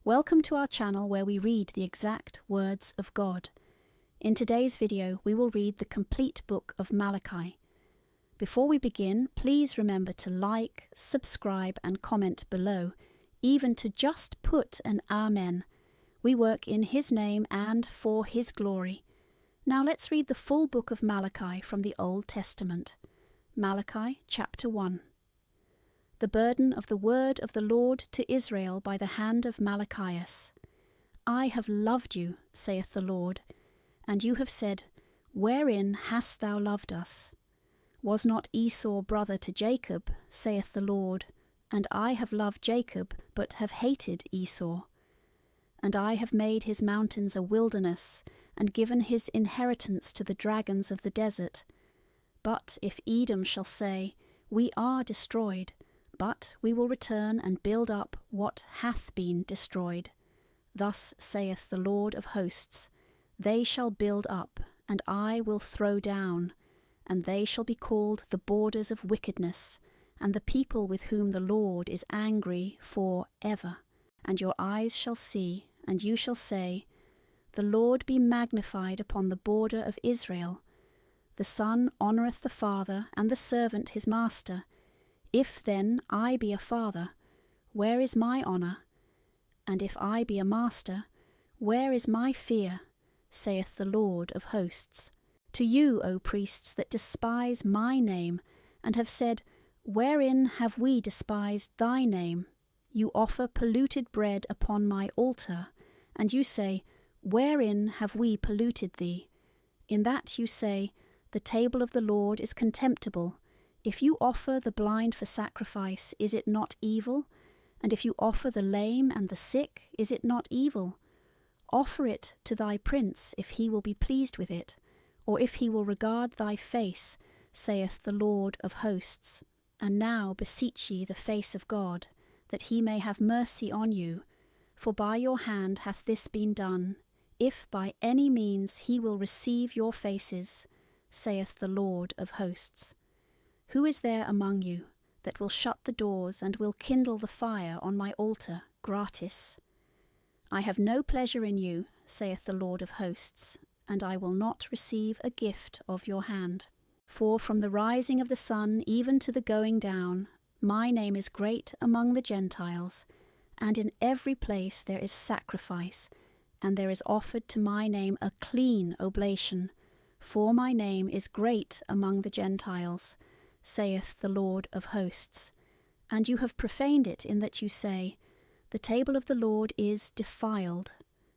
Welcome to our channel where we read the exact words of God. In today's video, we will read the complete book of Malachi. Before we begin, please remember to like, subscribe and comment below, even to just put an Amen. We work in His name and for His glory. Now let's read the full book of Malachi from the Old Testament. Malachi chapter 1. The burden of the word of the Lord to Israel by the hand of Malachias. I have loved you, saith the Lord, and you have said, Wherein hast thou loved us? Was not Esau brother to Jacob, saith the Lord, and I have loved Jacob, but have hated Esau? And I have made his mountains a wilderness, and given his inheritance to the dragons of the desert. But if Edom shall say, We are destroyed, but we will return and build up what hath been destroyed. Thus saith the Lord of hosts, They shall build up, and I will throw down, and they shall be called the borders of wickedness, and the people with whom the Lord is angry for ever. And your eyes shall see, and you shall say, The Lord be magnified upon the border of Israel. The son honoureth the father, and the servant his master. If then I be a father, where is my honour? And if I be a master, where is my fear? Saith the Lord of hosts. To you, O priests, that despise my name, and have said, Wherein have we despised thy name? You offer polluted bread upon my altar, and you say, Wherein have we polluted thee? In that you say, The table of the Lord is contemptible. If you offer the blind for sacrifice, is it not evil? And if you offer the lame and the sick, is it not evil? Offer it to thy prince, if he will be pleased with it, or if he will regard thy face, saith the Lord of hosts. And now beseech ye the face of God, that he may have mercy on you, for by your hand hath this been done, if by any means he will receive your faces, saith the Lord of hosts. Who is there among you that will shut the doors and will kindle the fire on my altar gratis? I have no pleasure in you, saith the Lord of hosts, and I will not receive a gift of your hand. For from the rising of the sun even to the going down, my name is great among the Gentiles, and in every place there is sacrifice, and there is offered to my name a clean oblation, for my name is great among the Gentiles, saith the Lord of hosts. And you have profaned it in that you say, The table of the Lord is defiled,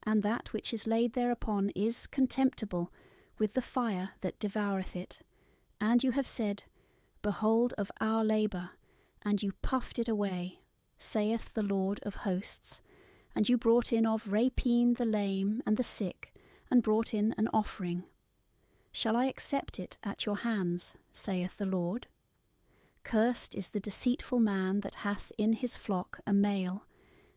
and that which is laid thereupon is contemptible, with the fire that devoureth it. And you have said, Behold of our labour, and you puffed it away, saith the Lord of hosts. And you brought in of rapine the lame and the sick, and brought in an offering. Shall I accept it at your hands, saith the Lord? Cursed is the deceitful man that hath in his flock a male,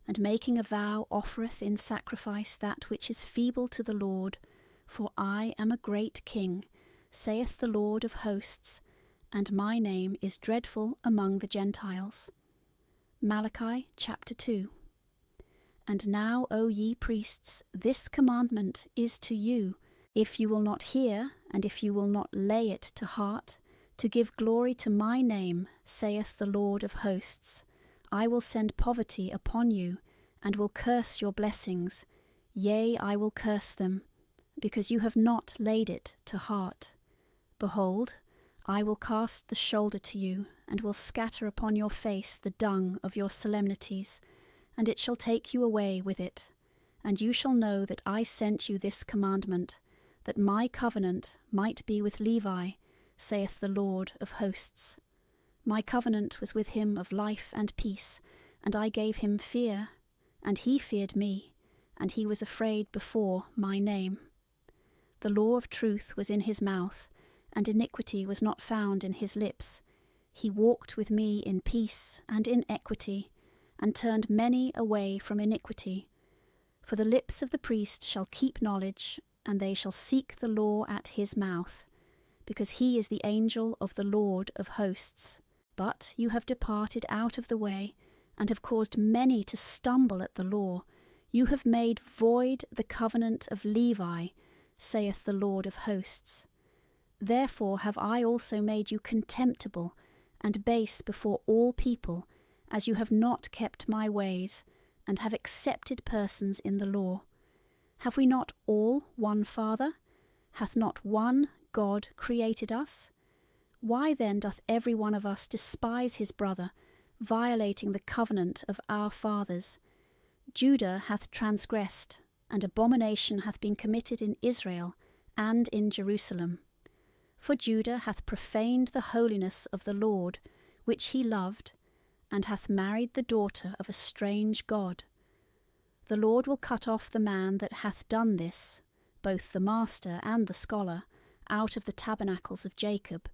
and making a vow offereth in sacrifice that which is feeble to the Lord. For I am a great king, saith the Lord of hosts, and my name is dreadful among the Gentiles. Malachi chapter 2. And now, O ye priests, this commandment is to you, if you will not hear, and if you will not lay it to heart, to give glory to my name, saith the Lord of hosts. I will send poverty upon you, and will curse your blessings. Yea, I will curse them, because you have not laid it to heart. Behold, I will cast the shoulder to you, and will scatter upon your face the dung of your solemnities, and it shall take you away with it. And you shall know that I sent you this commandment, that my covenant might be with Levi, saith the Lord of hosts. My covenant was with him of life and peace, and I gave him fear, and he feared me, and he was afraid before my name. The law of truth was in his mouth, and iniquity was not found in his lips. He walked with me in peace and in equity, and turned many away from iniquity. For the lips of the priest shall keep knowledge, and they shall seek the law at his mouth, because he is the angel of the Lord of hosts. But you have departed out of the way, and have caused many to stumble at the law. You have made void the covenant of Levi, saith the Lord of hosts. Therefore have I also made you contemptible and base before all people, as you have not kept my ways, and have accepted persons in the law. Have we not all one Father? Hath not one God created us? Why then doth every one of us despise his brother, violating the covenant of our fathers? Judah hath transgressed, and abomination hath been committed in Israel and in Jerusalem. For Judah hath profaned the holiness of the Lord, which he loved, and hath married the daughter of a strange god. The Lord will cut off the man that hath done this, both the master and the scholar, out of the tabernacles of Jacob,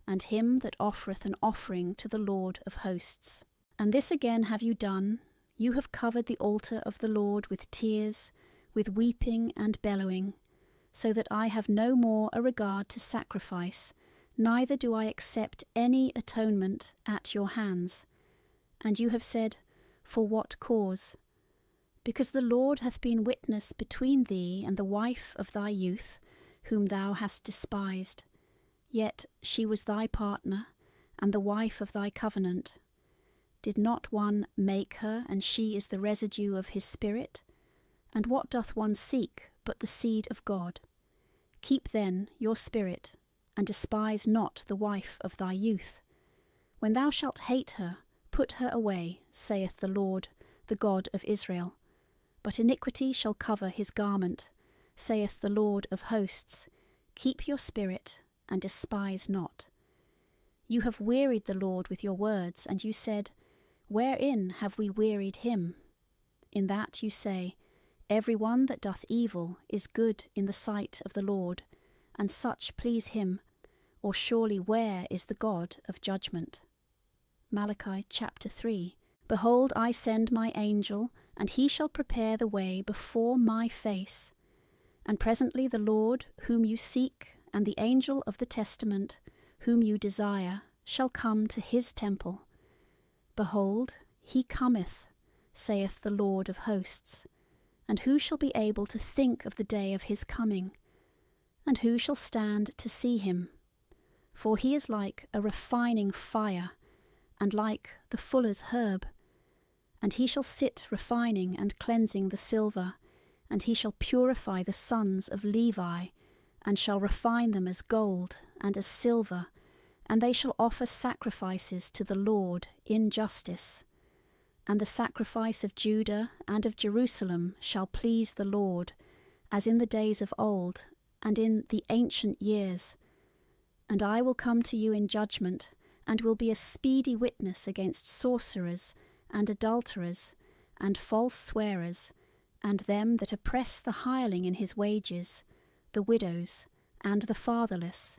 and him that offereth an offering to the Lord of hosts. And this again have you done: you have covered the altar of the Lord with tears, with weeping and bellowing, so that I have no more a regard to sacrifice, neither do I accept any atonement at your hands. And you have said, For what cause? Because the Lord hath been witness between thee and the wife of thy youth, whom thou hast despised. Yet she was thy partner, and the wife of thy covenant. Did not one make her, and she is the residue of his spirit? And what doth one seek but the seed of God? Keep then your spirit, and despise not the wife of thy youth. When thou shalt hate her, put her away, saith the Lord, the God of Israel. But iniquity shall cover his garment, saith the Lord of hosts. Keep your spirit, and despise not. You have wearied the Lord with your words, and you said, Wherein have we wearied him? In that you say, Every one that doth evil is good in the sight of the Lord, and such please him, or surely where is the God of judgment? Malachi chapter 3. Behold, I send my angel, and he shall prepare the way before my face. And presently the Lord, whom you seek, and the angel of the testament, whom you desire, shall come to his temple. Behold, he cometh, saith the Lord of hosts. And who shall be able to think of the day of his coming? And who shall stand to see him? For he is like a refining fire, and like the fuller's herb. And he shall sit refining and cleansing the silver, and he shall purify the sons of Levi, and shall refine them as gold and as silver, and they shall offer sacrifices to the Lord in justice. And the sacrifice of Judah and of Jerusalem shall please the Lord, as in the days of old, and in the ancient years. And I will come to you in judgment, and will be a speedy witness against sorcerers, and adulterers, and false swearers, and them that oppress the hireling in his wages, the widows, and the fatherless,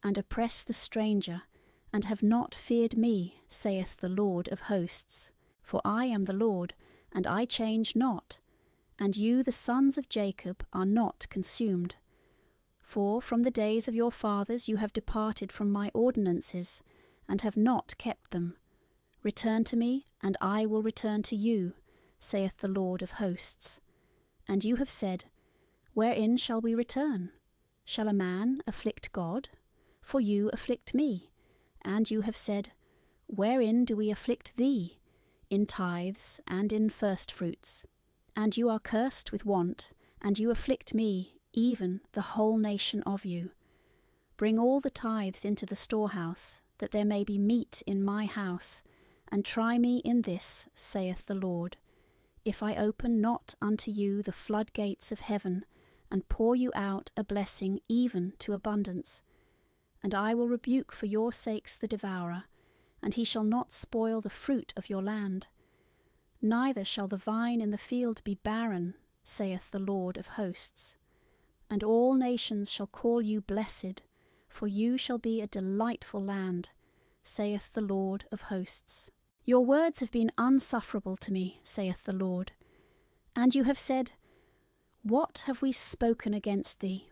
and oppress the stranger, and have not feared me, saith the Lord of hosts. For I am the Lord, and I change not, and you the sons of Jacob are not consumed. For from the days of your fathers you have departed from my ordinances, and have not kept them. Return to me, and I will return to you, saith the Lord of hosts. And you have said, Wherein shall we return? Shall a man afflict God? For you afflict me. And you have said, Wherein do we afflict thee? In tithes and in firstfruits. And you are cursed with want, and you afflict me, even the whole nation of you. Bring all the tithes into the storehouse, that there may be meat in my house, and try me in this, saith the Lord, if I open not unto you the floodgates of heaven, and pour you out a blessing even to abundance. And I will rebuke for your sakes the devourer, and he shall not spoil the fruit of your land. Neither shall the vine in the field be barren, saith the Lord of hosts. And all nations shall call you blessed, for you shall be a delightful land, saith the Lord of hosts. Your words have been unsufferable to me, saith the Lord. And you have said, What have we spoken against thee?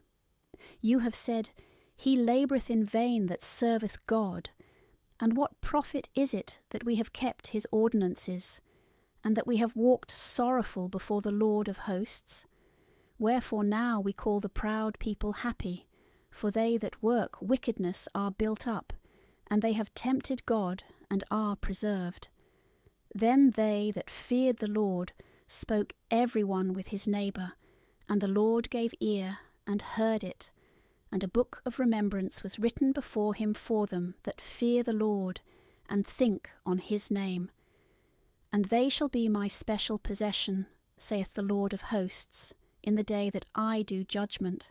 You have said, He laboureth in vain that serveth God. And what profit is it that we have kept his ordinances? and that we have walked sorrowful before the Lord of hosts? Wherefore now we call the proud people happy, for they that work wickedness are built up, and they have tempted God, and are preserved. Then they that feared the Lord spoke every one with his neighbour, and the Lord gave ear, and heard it, and a book of remembrance was written before him for them that fear the Lord, and think on his name. And they shall be my special possession, saith the Lord of hosts, in the day that I do judgment,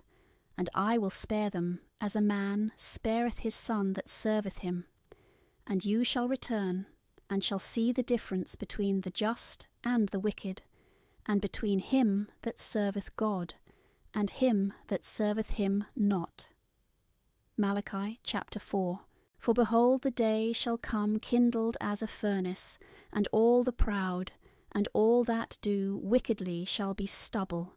and I will spare them, as a man spareth his son that serveth him. And you shall return, and shall see the difference between the just and the wicked, and between him that serveth God, and him that serveth him not. Malachi chapter 4. For behold, the day shall come kindled as a furnace, and all the proud, and all that do wickedly shall be stubble,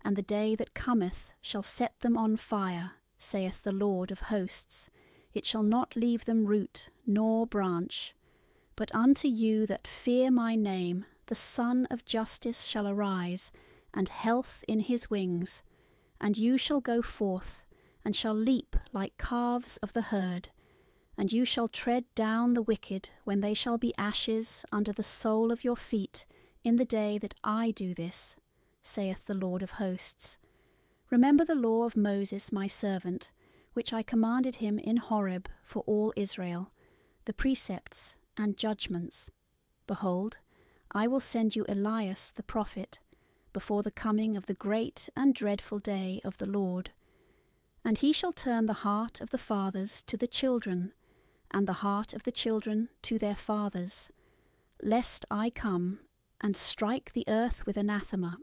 and the day that cometh shall set them on fire, saith the Lord of hosts. It shall not leave them root nor branch. But unto you that fear my name the Son of Justice shall arise, and health in his wings. And you shall go forth, and shall leap like calves of the herd. And you shall tread down the wicked when they shall be ashes under the sole of your feet, in the day that I do this, saith the Lord of hosts. Remember the law of Moses my servant, which I commanded him in Horeb for all Israel, the precepts and judgments. Behold, I will send you Elias the prophet, before the coming of the great and dreadful day of the Lord. And he shall turn the heart of the fathers to the children, and the heart of the children to their fathers, lest I come and strike the earth with anathema